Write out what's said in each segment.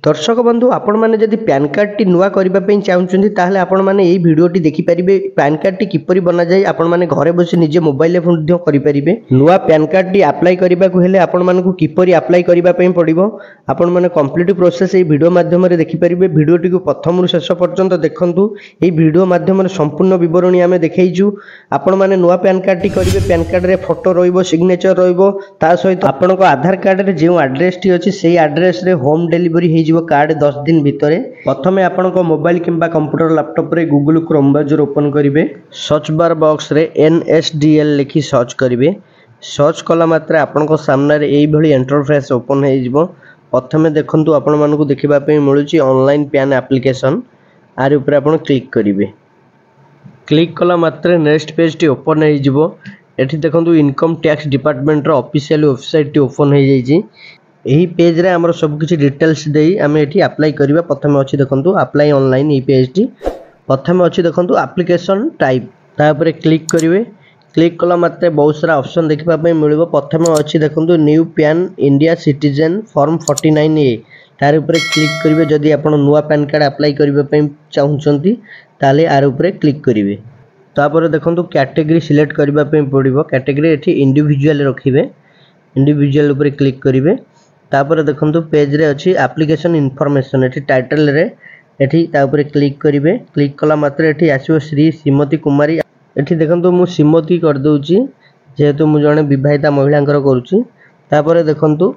दर्शक बंधु आपण मैंने जदि पैन कार्ड टी नुआ करने चाहूँगी ताहले आपण मैंने यही वीडियोटी देखिपारे पैन कार्ड टी किपरि बना जाए आपण मैंने घरे बसी निजे मोबाइल करें नुआ पैन कार्ड टी अप्लाई करने को हेले आपण मानकु किपरि अप्लाई करने पड़ो आपण मैंने कंप्लीट प्रोसेस ये वीडियो माध्यम देखिपारे वीडियोटी को प्रथम शेष पर्यंत देखूँ ये वीडियो माध्यम संपूर्ण विवरणी आम देखु आपण मैंने नुआ पैन कार्ड टी करेंगे पैन कार्ड रे फोटो रिग्नेचर ता सहित आपण आधार कार्ड रे जो एड्रेस टी अच्छी से एड्रेस रे होम डिलीवरी कार्ड 10 दिन भितर प्रथम आपण मोबाइल किंबा कंप्यूटर लैपटॉप रे गूगल क्रोम ब्राउजर ओपन करेंगे सर्च बार बॉक्स रे NSDL लिखि सर्च करेंगे सर्च कला मात्रे आपण सामने यही भली इंटरफेस ओपन हो प्रथम देखु आपण मानकु देखिबा पे मिलुची ऑनलाइन पैन एप्लिकेशन आर ऊपर आपण क्लिक करेंगे क्लिक कला मात्रे नेक्स्ट पेज टी ओपन हो एठी देखंतु इनकम टैक्स डिपार्टमेंट रो ऑफिशियल वेबसाइट टी ओपन हो जाइए यही पेज रे हमर सब किछि डिटेल्स देई आमे एठी अप्लाई करिबा प्रथम अछि देखंतु अप्लाई ऑनलाइन ई पेज टी प्रथम अछि देखंतु एप्लिकेशन टाइप ता ऊपर क्लिक करिवे क्लिक कला मात्रे बहुत सारा ऑप्शन देखिबा पे मिलिबो प्रथम अछि देखंतु new pan India citizen form 49A तार ऊपर क्लिक करिवे जदि आपण नुवा पैन कार्ड अप्लाई करिबा पे चाहुचंती ताले आर ऊपर क्लिक करिवे तापर देखंतु कैटेगरी सिलेक्ट करिबा पे पड़िबो कैटेगरी एठी इंडिविजुअल रखिबे इंडिविजुअल ऊपर क्लिक करिवे तापर देखंतु पेज रे अछि एप्लिकेशन इन्फॉर्मेशन एठी टाइटल रे एठी ता ऊपर क्लिक करिवे क्लिक कला मात्रे एठी आसीबो श्री श्रीमती कुमारी एठी देखंतु मु श्रीमती कर दउची जेहेतु मु जने विवाहिता महिलांकर करूची तापर देखंतु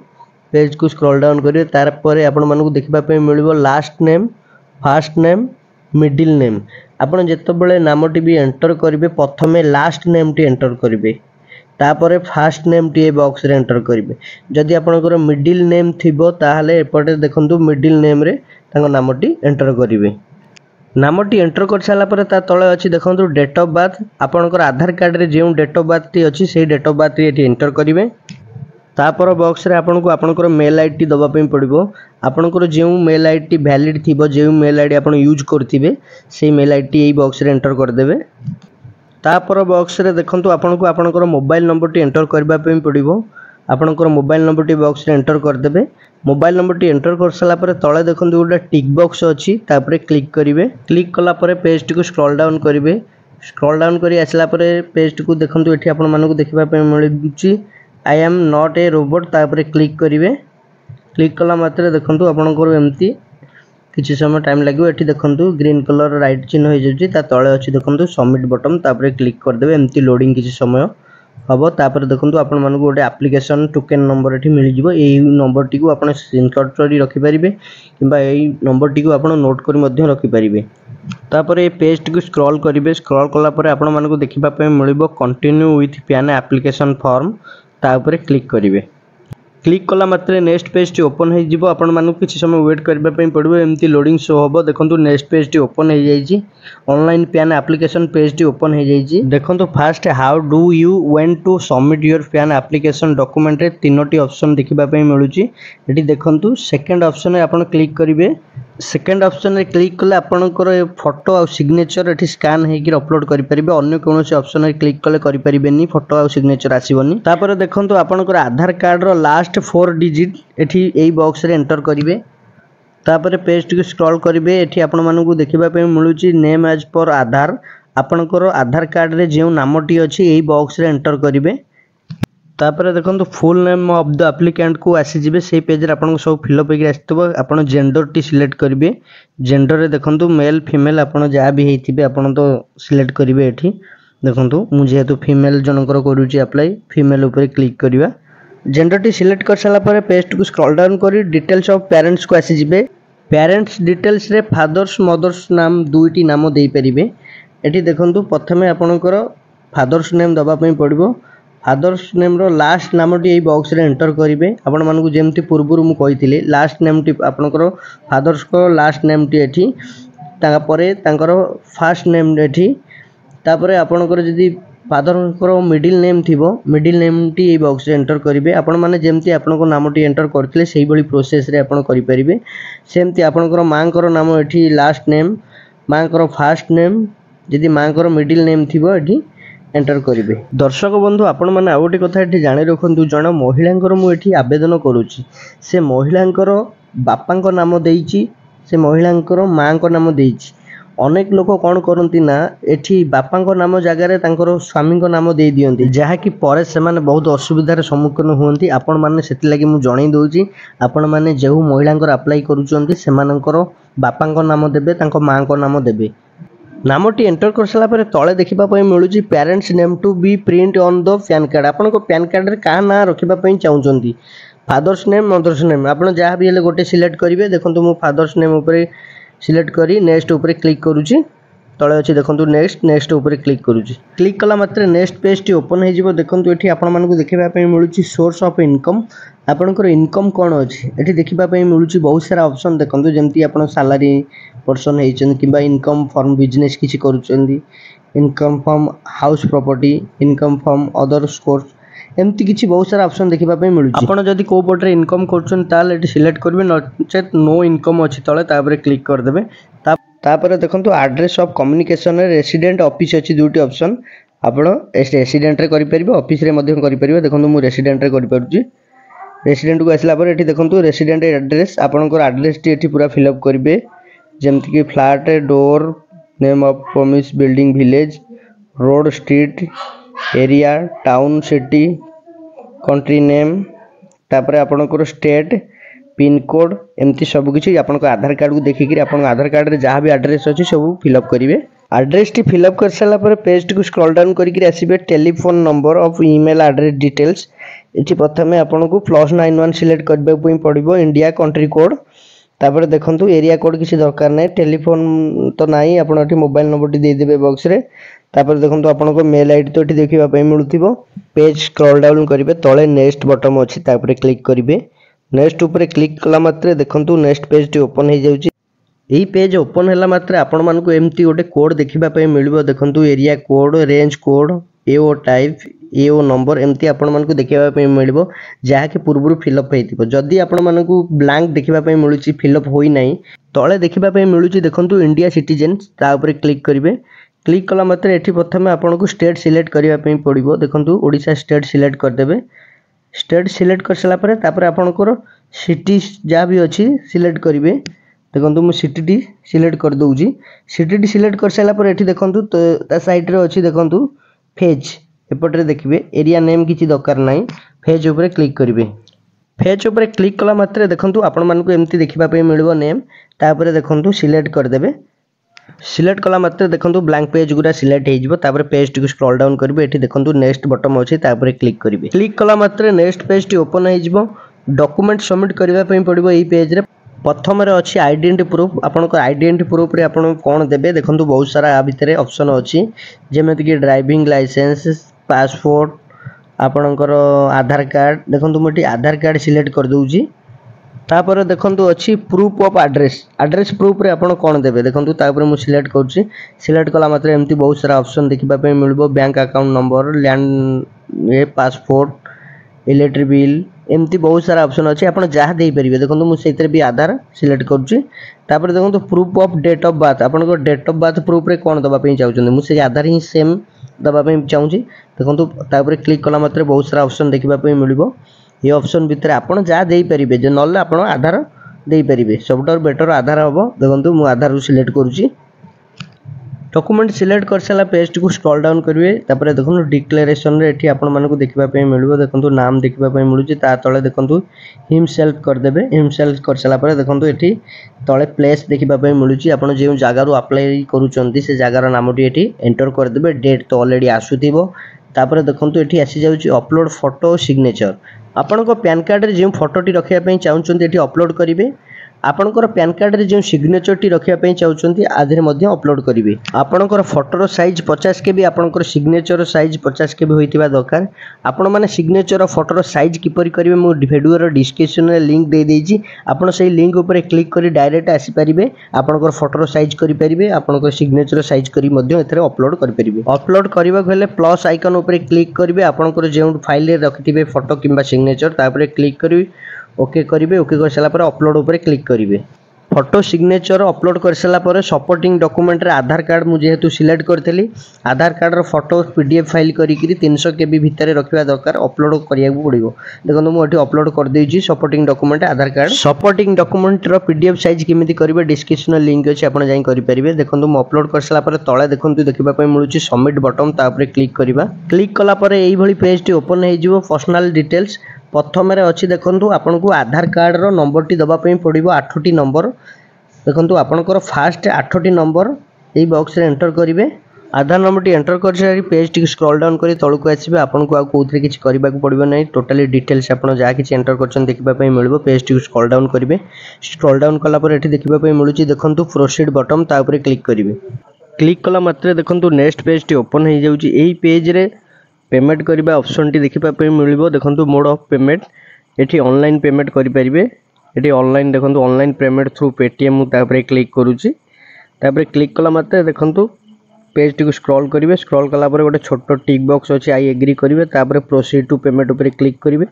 पेज को स्क्रॉल डाउन करिवे तार परे आपण मानकु देखिबा पे मिलिबो last name first name middle name आपण जेतबेले नामटी भी एंटर करिवे प्रथमे लास्ट नेम टी एंटर करिवे तापरे फर्स्ट नेम टी बॉक्स रे एंटर करिवे जदि आपनकर मिडिल नेम थिबो ताहले एपटे देखंतु मिडिल नेम रे तांको नामटी एंटर करिवे नामटी एंटर कर साला परे ता तळे अछि देखंतु डेट ऑफ बर्थ आपनकर आधार कार्ड रे जेउ डेट ऑफ बर्थ टी अछि सेही डेट ऑफ बर्थ टी एंटर करिवे तापर बॉक्स रे आपनको आपनकर मेल आईडी दबा पे पड़िबो आपनकर जेउ मेल आईडी वैलिड थिबो जेउ मेल आईडी आपण यूज करथिबे सेही मेल आईडी एई बॉक्स रे एंटर कर देबे तापर बॉक्स रे देखंतु आपनको आपनकर मोबाइल नंबर टी एंटर करबा पे पड़िबो आपनकर मोबाइल नंबर टी बॉक्स रे एंटर कर देबे मोबाइल नंबर टी एंटर कर साला परे तळे देखंतु गोटा टिक बॉक्स अछि तापर क्लिक करिवे क्लिक कला परे पेज टी को स्क्रॉल डाउन करिवे स्क्रॉल डाउन करी आसला परे पेज टी को देखंतु एठी आपण मानको देखिबा पे मिलुची I am not a robot तापर क्लिक करिवे क्लिक कला मात्रे देखंतु आपनकर एम्ति किछि समय टाइम लागो एठी देखंतु ग्रीन कलर राइट चिन्ह हो जाउची ता तळे अछि देखंतु सबमिट बटन तापर क्लिक कर देबे एम्ति लोडिंग किछि समय हबो तापर देखंतु आपण मानको गोटे एप्लिकेशन टोकन नंबर एठी मिलि जिवो एई नंबर टी को आपण स्क्रीनशॉट करी रखि परिबे किबा एई नंबर टी को आपण नोट करी मध्ये रखि परिबे तापर ए पेज टी को स्क्रॉल करिवे स्क्रॉल कला परे आपण मानको देखिबा पे मिलिबो continue with PAN application form ता ऊपर क्लिक करिवे क्लिक कला मात्रे नेक्स्ट पेज टी ओपन हो जिवो आपण मानु किछि समय वेट करबा पई पड़बो एम्ति लोडिंग शो होबो देखंतु नेक्स्ट पेज टी ओपन हो जाईची ऑनलाइन पैन एप्लिकेशन पेज टी ओपन हो जाईची देखंतु first how do you want to submit your PAN application document रे तीनोटी ऑप्शन देखिबा पई मिलुची एठी देखंतु सेकंड ऑप्शन रे आपण क्लिक करिवे सेकंड ऑप्शन रे क्लिक कले आपनकर फोटो आ सिग्नेचर एठी स्कैन हेकि अपलोड करि परिबे अन्य कोनोसी ऑप्शन रे क्लिक कले करि परिबेनी फोटो आ सिग्नेचर आसीबोनी तापर देखंतु आपनकर आधार कार्ड रो लास्ट 4 डिजिट एठी एई बॉक्स रे एंटर करिवे तापर पेज टी स्क्रॉल करिवे एठी आपण मानकु देखिबा पे मिलुची नेम एज पर आधार आपनकर आधार कार्ड रे जेउ नामटी अछि एई बॉक्स रे एंटर करिवे तापर देखंतु full name of the applicant को आसी जिवे सेही पेज रे आपन सब फिलअप होई आस्तबो आपन जेंडर टी सिलेक्ट करिवे जेंडर रे देखंतु मेल फीमेल आपन जा भी हेतिबे आपन तो सिलेक्ट करिवे एठी देखंतु मु जेहेतु फीमेल जनकर करूची अप्लाई फीमेल ऊपर क्लिक करिवा जेंडर टी सिलेक्ट कर साला परे पेज को स्क्रॉल डाउन करी डिटेल्स ऑफ पेरेंट्स को आसी जिवे पेरेंट्स डिटेल्स रे फादर्स मदर्स नाम दुईटी नाम देई परिबे एठी देखंतु प्रथमे आपनकर फादर्स नेम दबा पई पड़िबो फादर्स नेम रो लास्ट नामटी एई बॉक्स रे एंटर करिवे आपण मानकु जेमति पूर्वरु मु कहिथिले लास्ट नेम टी आपनकर फादर्स को लास्ट नेम टी एठी ता परे तांकर फर्स्ट नेम एठी तापरे आपनकर जदी फादर को मिडिल नेम थिबो मिडिल नेम टी एई बॉक्स रे एंटर करिवे आपण माने जेमति आपनको नामटी एंटर करथिले सेही बळी प्रोसेस रे आपण करि परिबे सेमति आपनकर मांकर नाम एठी लास्ट नेम मांकर फर्स्ट नेम जदी मांकर मिडिल नेम थिबो एठी एंटर करिवे दर्शक बंधु आपण माने आ गोटे कथा एठी जानि रखंतु जण महिलांकर मु एठी आवेदन करूची से महिलांकर ବାପାଙ୍କ ନାମ ଦେଇଛି, ସେ ମହିଳାଙ୍କର ମାଆଙ୍କ ନାମ ଦେଇଛି। ଅନେକ ଲୋକ କ'ଣ କରନ୍ତି ନା ଏଠି ବାପାଙ୍କ ନାମ ଜାଗାରେ ତାଙ୍କର ସ୍ୱାମୀଙ୍କ ନାମ ଦେଇ ଦିଅନ୍ତି, ଯାହାକି ପରେ ସେମାନେ ବହୁତ ଅସୁବିଧାର ସମ୍ମୁଖୀନ ହୁଅନ୍ତି। ଆପଣମାନେ ସେଥିଲାଗି ମୁଁ ଜଣାଇ ଦେଉଛି, ଆପଣମାନେ ଯେଉଁ ମହିଳାଙ୍କର ଆପ୍ଲାଏ କରୁଛନ୍ତି ସେମାନଙ୍କର ବାପାଙ୍କ ନାମ ଦେବେ, ତାଙ୍କ ମାଆଙ୍କ ନାମ ଦେବେ। ନାମଟି ଏଣ୍ଟର କରିସାରିଲା ପରେ ତଳେ ଦେଖିବା ପାଇଁ ମିଳୁଛି parents name to be print on the PAN card. ଆପଣଙ୍କ ପ୍ୟାନ୍ କାର୍ଡ଼ରେ କାହା ନାଁ ରଖିବା ପାଇଁ ଚାହୁଁଛନ୍ତି, ଫାଦର୍ସ ନେମ୍, ମଦର୍ସ ନେମ୍, ଆପଣ ଯାହା ବି ହେଲେ ଗୋଟେ ସିଲେକ୍ଟ କରିବେ। ଦେଖନ୍ତୁ ମୁଁ ଫାଦର୍ସ ନେମ୍ ଉପରେ ସିଲେକ୍ଟ କରି ନେକ୍ସଟ ଉପରେ କ୍ଲିକ୍ କରୁଛି। ତଳେ ଅଛି ଦେଖନ୍ତୁ ନେକ୍ସଟ ଉପରେ କ୍ଲିକ୍ କରୁଛି। କ୍ଲିକ୍ କଲା ମାତ୍ରେ ନେକ୍ସଟ ପେଜଟି ଓପନ୍ ହେଇଯିବ। ଦେଖନ୍ତୁ ଏଠି ଆପଣମାନଙ୍କୁ ଦେଖିବା ପାଇଁ ମିଳୁଛି ସୋର୍ସ ଅଫ୍ ଇନକମ୍। ଆପଣଙ୍କର ଇନକମ୍ କ'ଣ ଅଛି ଏଠି ଦେଖିବା ପାଇଁ ମିଳୁଛି ବହୁତ ସାରା ଅପସନ୍। ଦେଖନ୍ତୁ ଯେମିତି ଆପଣ ସାଲାରୀ ପର୍ସନ୍ ହେଇଛନ୍ତି କିମ୍ବା ଇନକମ୍ ଫର୍ମ ବିଜନେସ୍ କିଛି କରୁଛନ୍ତି, income from house property, income from other source, ଏମିତି କିଛି ବହୁତ ସାରା ଅପସନ୍ ଦେଖିବା ପାଇଁ ମିଳୁଛି। ଆପଣ ଯଦି କେଉଁ ପଟରେ ଇନକମ୍ କରୁଛନ୍ତି ତାହେଲେ ଏଠି ସିଲେକ୍ଟ କରିବେ, ନଚେତ୍ ନୋ ଇନକମ୍ ଅଛି ତଳେ, ତାପରେ କ୍ଲିକ୍ କରିଦେବେ। ତାପରେ ଦେଖନ୍ତୁ ଆଡ୍ରେସ୍ ଅଫ୍ କମ୍ୟୁନିକେସନରେ ରେସିଡେଣ୍ଟ ଅଫିସ୍ ଅଛି ଦୁଇଟି ଅପସନ୍। ଆପଣ ରେସିଡେଣ୍ଟରେ କରିପାରିବେ, ଅଫିସରେ ମଧ୍ୟ କରିପାରିବେ। ଦେଖନ୍ତୁ ମୁଁ ରେସିଡେଣ୍ଟରେ କରିପାରୁଛି। ରେସିଡେଣ୍ଟକୁ ଆସିଲା ପରେ ଏଠି ଦେଖନ୍ତୁ ରେସିଡେଣ୍ଟ ଆଡ୍ରେସ୍, ଆପଣଙ୍କର ଆଡ୍ରେସ୍ଟି ଏଠି ପୁରା ଫିଲ୍ଅପ୍ କରିବେ, ଯେମିତିକି flat, door, name of premise, building, village, road, street, area, town, city, country name, तापर आपणकर स्टेट, पिनकोड, एमती सबकिछि आपन आधार कार्ड को देखिक आधार कार्ड रे जहाँ भी एड्रेस अच्छी सब फिलअप करेंगे। एड्रेस टी फिलअप कर सारापर पेज टी स्क्रॉल डाउन करके आसबे telephone number of email address details. ये प्रथम आपन को +91 सिलेक्ट करने पड़ो, इंडिया कंट्री कोड, तापर देखंतु एरिया कोड किसी दरकार नहीं, टेलीफोन तो नहीं, आप मोबाइल नंबर टी देदेवे बॉक्स रे। तापर देखंतु आपनको मेल आईडी तो ये देखा मिलूथिबो। पेज स्क्रॉल डाउन करेंगे, तले नेक्स्ट बटन अच्छी तापर क्लिक करेंगे। नेक्स्ट ऊपर क्लिक कला मात्रे देखंतु नेक्स्ट पेज टी ओपन हो जाउची। यही पेज ओपन है मात्रे आपण मानक एमती गोटे कोड देखा मिल, देखंतु एरिया कोड, रेंज कोड, एओ टाइप, एओ नंबर, एमती आपण मानक देखा मिल, जहाँकि पूर्व फिलअप होती। जदि आपण मानक ब्लांक देखा मिलूँ, फिलअप होई नहीं, तले देखा मिलूँ देखंतु इंडिया सिटीजन, तापर क्लिक करेंगे। क्लिक कला मात्रे एठी प्रथम आपन को स्टेट सिलेक्ट करने पड़ो, देखंतु ओडिशा स्टेट सिलेक्ट करदेवे। स्टेट सिलेक्ट कर सारा पर तापर आपनकर सिटी जहाँ भी अच्छी सिलेक्ट करेंगे। देखंतु मु सिटी टी सिलेक्ट कर दूची। सिटी टी सिलेक्ट कर सारा पर एठी देखंतु ता साइड रे अच्छी देखंतु फेज, एपटे देखिए एरिया नेम किसी दरकार नहीं, फेज ऊपर क्लिक करेंगे। फेज ऊपर क्लिक कला मात्रे देखंतु आपण मानक एमती देखा मिल नेम, तापर देखंतु सिलेक्ट करदेवे। सिलेक्ट कला मात्रे देखंतु ब्लैंक पेज गुरा सिलेक्ट हो जाए, पेज टी स्क्रॉल डाउन करेंगे। एठी देखंतु नेक्स्ट बटन अच्छी, तापर क्लिक करेंगे। क्लिक कला मात्रे नेक्स्ट पेज टी ओपन हो, डॉक्यूमेंट सबमिट करने पड़ो। यही पेज रे प्रथम अच्छी आइडेंटिटी प्रूफ, आपंकर आइडेंटिटी प्रूफ रे आपन कौन देबे, देखंतु बहुत सारा आ भितर ऑप्शन अच्छी, जेमेति कि ड्राइविंग लाइसेंस, पासपोर्ट, आपणकर आधार कार्ड। देखंतु मुझे आधार कार्ड सिलेक्ट कर दूची। तापर देखंतु अच्छी proof of address, address proof रे आपन कौन देबे, देखंतु तापर मु सिलेक्ट करछि। सिलेक्ट कला मात्रे एमती बहुत सारा ऑप्शन देखिबा पे मिलबो, bank account number, land, passport, electric bill, एमती बहुत सारा ऑप्शन अच्छी, आपन जहाँ दे परिबे। देखंतु मु सेतरे भी आधार सिलेक्ट करछि। तापर देखंतु proof of date of birth, आपन को डेट ऑफ बर्थ प्रूफ रे कौन दबा पे चाहउछन, मु से आधार ही सेम दबा पे चाहूछि। देखंतु तापर क्लिक कला मात्रे बहुत सारा ऑप्शन देखिबा पे मिलबो। ये ऑप्शन भितर आपन जहाँ दे परिबे, जे नल्ले आपन आधार दे परिबे, सबटर बेटर आधार हबो। देखंतु मु आधार को सिलेक्ट करूछि। डॉक्यूमेंट सिलेक्ट कर सारा पेज को स्क्रॉल डाउन करेंगे। तापर देखो डिक्लेरेशन रे एठी आपण मानक देखा मिल, देखो नाम देखा मिलूँ, तले देखो हिमसेल्फ करदे। हिमसेल्फ कर सारा पर देखो ये तले प्लेस देखा मिलूँ, आपड़ जो जगार अप्लाई करुँच से जगार नामटी ये एंटर करदे। डेट तो ऑलरेडी आसुथिबो। तापर देखो ये आसी जाउची अपलोड फोटो सिग्नेचर, आपण पैन कार्ड रे जो फोटोटी रखापी चाहते ये अपलोड करेंगे। आपणकर पैन कार्ड रे जो सिग्नेचर टी रखापी चाहते आधे अपलोड करेंगे। आपणकर फोटोर साइज 50 KB, आपणकर सिग्नेचर साइज 50 KB होइतिबा दरकार। आपण माने सिग्नेचर फोटोर साइज किपरि करेंगे मु वीडियो डिस्क्रिप्शन में लिंक दे देइछि, आपण से लिंक ऊपर क्लिक करी डायरेक्ट आसी परिबे। आपणकर फोटोर साइज करि परिबे, आपणकर सिग्नेचर साइज करी मध्ये एथरे अपलोड करि परिबे। अपलोड करबा हेले प्लस आइकन ऊपर क्लिक करिवे, आपणकर जे फाइल रे रखिथिबे फोटो किंबा सिग्नेचर, तापर क्लिक करी ओके करेंगे। ओके कर सारा पर अपलोड ऊपर क्लिक करेंगे। फोटो सिग्नेचर अपलोड कर सारा पर सपोर्टिंग डॉक्यूमेंट रे आधार कार्ड मुझे जेहेतु सिलेक्ट करथली आधार कार्ड रो फोटो पीडीएफ फाइल करी 300 केबी भितर रखिबा दरकार अपलोड करिया पड़िबो। देखो मु एठी अपलोड कर देछि सपोर्टिंग डॉक्यूमेंट आधार कार्ड। सपोर्टिंग डॉक्यूमेंट रो पीडीएफ साइज केमिति करिवे डिस्क्रिप्शन लिंक अछि आपण जाई करि परिबे। देखो मु अपलोड कर सारा पर तळे देखंतु देखिबा पय मिलुछि सबमिट बटन ता ऊपर क्लिक करिबा। क्लिक कला पर एई भली पेज टी ओपन हे जिवो पर्सनल डिटेल्स प्रथम रे अछि देखंतु आपनको आधार कार्ड रो नंबर टी दबा पय पड़िबो 8टी नंबर। देखंतु आपनकर फास्ट 8टी नंबर एई बॉक्स रे एंटर करिवे। आधार नंबर टी एंटर कर सारी पेज टी स्क्रॉल डाउन करी तळको आसीबे। आपनको आ कोथरे किछ करबा को पड़िबो नै टोटली डिटेल्स आपण जा किछ एंटर करछन देखिबा पय मिलबो। पेज टी स्क्रॉल डाउन करिवे। स्क्रॉल डाउन कला पर एठी देखिबा पय मिलुछि देखंतु प्रोसीड बटन ता ऊपर क्लिक करिवे। क्लिक कला मात्रे देखंतु नेक्स्ट पेज टी ओपन हे जाउछि। एई पेज रे पेमेंट करबा ऑप्शन टी देखिबा पय मिलबो। देखंतु मोड ऑफ पेमेंट एठी ऑनलाइन पेमेंट करि परिबे। एठी ऑनलाइन देखंतु ऑनलाइन पेमेंट थ्रू पेटीएम मु ता ऊपर क्लिक करूछि। ता ऊपर क्लिक कला मात्रे देखंतु पेज टी को स्क्रॉल करिवे। स्क्रॉल कला पर गोटे छोटो टिक बॉक्स अछि आई एग्री करिवे। ता ऊपर प्रोसीड टू पेमेंट ऊपर क्लिक करिवे।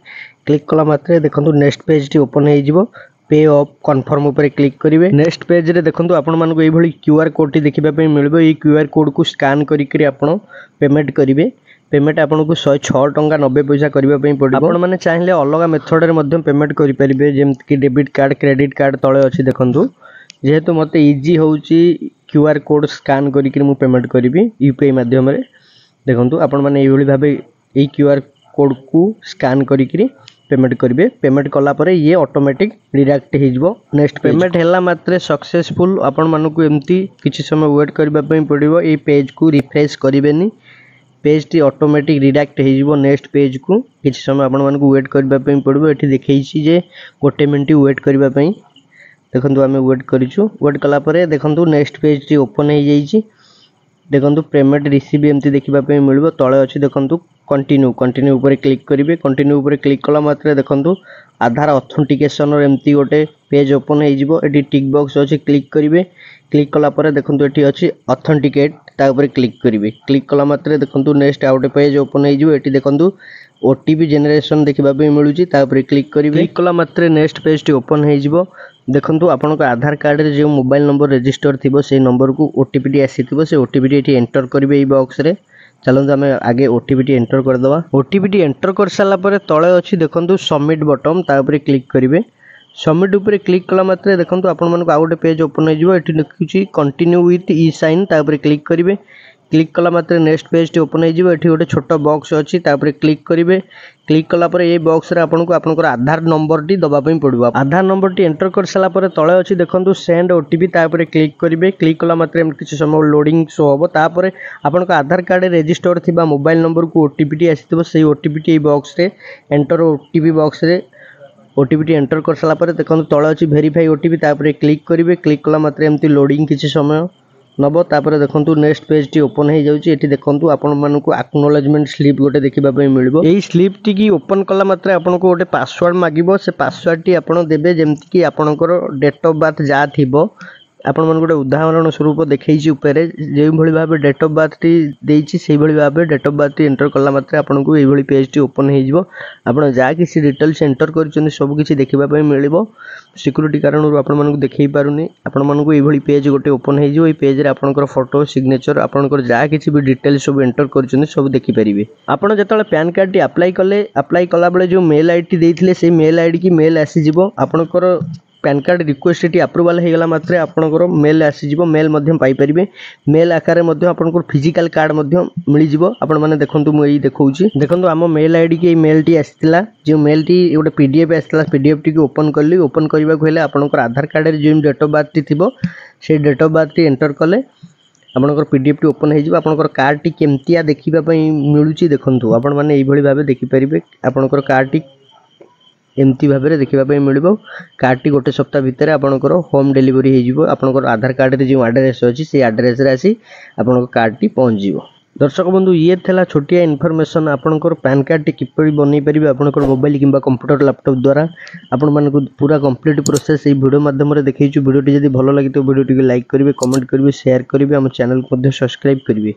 क्लिक कला मात्रे देखंतु नेक्स्ट पेज टी ओपन हे जिवो। पे ऑफ कन्फर्म ऊपर क्लिक करिवे। नेक्स्ट पेज रे देखंतु आपण मानको एई भली क्यूआर कोड टी देखिबा पय मिलबो। एई क्यूआर कोड को स्कैन करि करी आपण पेमेंट करिवे। पेमेंट आपन को 106 टंका 90 पैसा करबा पय पड़िबो। आपण माने चाहिले अलगा मेथड रे मध्यम पेमेंट करि परिबे जेमति कि डेबिट कार्ड क्रेडिट कार्ड तळे अछि देखंतु। जेहेतु मते इजी होउची क्यूआर कोड स्कैन करि करी मु पेमेंट करिवि यूपीआई माध्यम रे। देखंतु आपण माने एई भली भाबे एई क्यूआर कोड को स्कैन करि करी पेमेंट करिवे। पेमेंट कला परे ये ऑटोमेटिक डिडक्ट हे जिवो। नेक्स्ट पेमेंट हैला मात्रे सक्सेसफुल आपण मानको एम्ति किछि समय वेट करबा पय पड़िबो। एई पेज को रिफ्रेश करिवेनी पेज टी ऑटोमेटिक डिडक्ट हे जिवो नेक्स्ट पेज को। किछि समय आपण मानको वेट करबा पय पड़िबो। एठी देखैछि जे 1 मिनिट वेट करबा पय। देखंतु आमे वेट करिछु। वेट कला परे देखंतु नेक्स्ट पेज टी ओपन हे जाईछि। देखंतु पेमेंट रिसीव एम्ति देखिबा पय मिलबो। तळे अछि देखंतु कंटिन्यू कंटिन्यू ऊपर क्लिक करिवे। कंटिन्यू ऊपर क्लिक कला मात्रे देखंतु आधार ऑथेंटिकेशन रो एम्ति गोटे पेज ओपन हे जिवो। एठी टिक बॉक्स अछि क्लिक करिवे। क्लिक कला परे देखंतु एठी अछि ऑथेंटिकेट ता ऊपर क्लिक करिवे। क्लिक कला मात्रे देखंतु नेक्स्ट आउट पेज ओपन हे जिवो। एठी देखंतु ओटीपी जनरेशन देखिबा पय मिलुछि ता ऊपर क्लिक करिवे। क्लिक कला मात्रे नेक्स्ट पेज टी ओपन हे जिवो। देखंतु आपन को आधार कार्ड रे जे मोबाइल नंबर रजिस्टर थिबो से नंबर को ओटीपी टी आसीथिबो। से ओटीपी टी एठी एंटर करिवे एई बॉक्स रे। चलंतु आमे आगे ओटीपी टी एंटर कर दवा। ओटीपी टी एंटर कर साला परे तळे अछि देखंतु सबमिट बटन ता ऊपर क्लिक करिवे। सबमिट ऊपर क्लिक कला मात्रे देखंतु आपन मानको आ गोटे पेज ओपन हे जिवो। एठी लिखुछि कंटिन्यू विथ ई साइन ता ऊपर क्लिक करिवे। क्लिक कला मात्रे नेक्स्ट पेज टी ओपन हे जिवो। एठी गोटे छोटो बॉक्स अछि ता ऊपर क्लिक करिवे। क्लिक कला परे ए बॉक्स रे आपन को आपनकर आधार नंबर टी दबा पय पड़िबो। आधार नंबर टी एंटर कर साला परे तळे अछि देखंतु सेंड ओटीपी ता ऊपर क्लिक करिवे। क्लिक कला मात्रे किछि समय लोडिंग शो होबो। ता परे आपन को आधार कार्ड रजिस्टर थिबा मोबाइल नंबर को ओटीपी टी आसीथिबो। सेही ओटीपी टी ए बॉक्स रे एंटर ओटीपी बॉक्स रे ओटीपी टी एंटर कर साला परे देखंतु तळे अछि वेरीफाई ओटीपी ता ऊपर क्लिक करिवे। क्लिक कला मात्रे एम्ति लोडिंग किछि समय नबो। तापर देखंतु नेक्स्ट पेज टी ओपन हे जाउछि। एठी देखंतु आपन मानको एक्नॉलेजमेंट स्लिप गोटे देखिबा पय मिलबो। एई स्लिप टी की ओपन कला मात्रे आपन को गोटे पासवर्ड मागिबो। से पासवर्ड टी आपन देबे जेमति कि आपनकर डेट ऑफ बर्थ जा थिबो। आपण मन गोटे उदाहरण स्वरूप देखैछि ऊपर जे भली भाबे डेट ऑफ बर्थ टी देइछि सेही भली भाबे डेट ऑफ बर्थ टी एंटर कला मात्रे आपन को एई भली पेज टी ओपन हे जिवो। आपण जा किछि डिटेल्स एंटर करछन सब किछि देखिबा पय मिलिबो। सिक्योरिटी कारण आपण मन को देखै पारुनी। आपण मन को एई भली पेज गोटे ओपन हे जिवो। एई पेज रे आपनकर फोटो सिग्नेचर आपनकर जा किछि भी डिटेल्स सब एंटर करछन सब देखि परिबे। आपण जेतले पैन कार्ड टी अप्लाई कला बेले जो मेल आईडी देइथिले से मेल आईडी की मेल आसी जिवो। आपनकर पैन कार्ड रिक्वेस्ट टी अप्रूवल हे गला मात्रे आपनकर मेल आसी जिवो। मेल मध्यम पाई परिबे। मेल आकार मध्य आपनकर फिजिकल कार्ड मध्य मिली जिवो। आपण माने देखंतु मु एई देखौछि। देखंतु हम मेल आईडी की मेल टी आसीतिला जे मेल टी गोटे पीडीएफ आसीतिला। पीडीएफ टी को ओपन करली। ओपन करबा को हेले आपनकर आधार कार्ड रे जे डेट ऑफ बर्थ टी थिबो से डेट ऑफ बर्थ टी एंटर कले आपनकर पीडीएफ टी ओपन हे जिवो। आपनकर कार्ड टी केमतिया देखिबा पय मिलुछि देखंतु। आपण माने एई भली भाबे देखि परिबे। आपनकर कार्ड टी एमती भाव में देखा मिल कार्ड टी गोटे सप्ताह भितर आपंकर होम डिलीवरी हो आपंकर आधार कार्ड रे जो एड्रेस अच्छी से एड्रेस रे आसी आपंकर कार्ड टी पहुँच जाव। दर्शक बंधु ये था छोटिया इनफॉरमेशन आपंकर पैन कार्ड टी किपर बन पारे आपंकर मोबाइल किंबा कंप्यूटर लैपटॉप द्वारा आपण मानक पूरा कंप्लीट प्रोसेस ये वीडियो माध्यम देखु। वीडियो जब भल लगे तो वीडियो लाइक करेंगे, कमेंट करेंगे, शेयर करेंगे, आम चैनल को सब्सक्राइब करेंगे।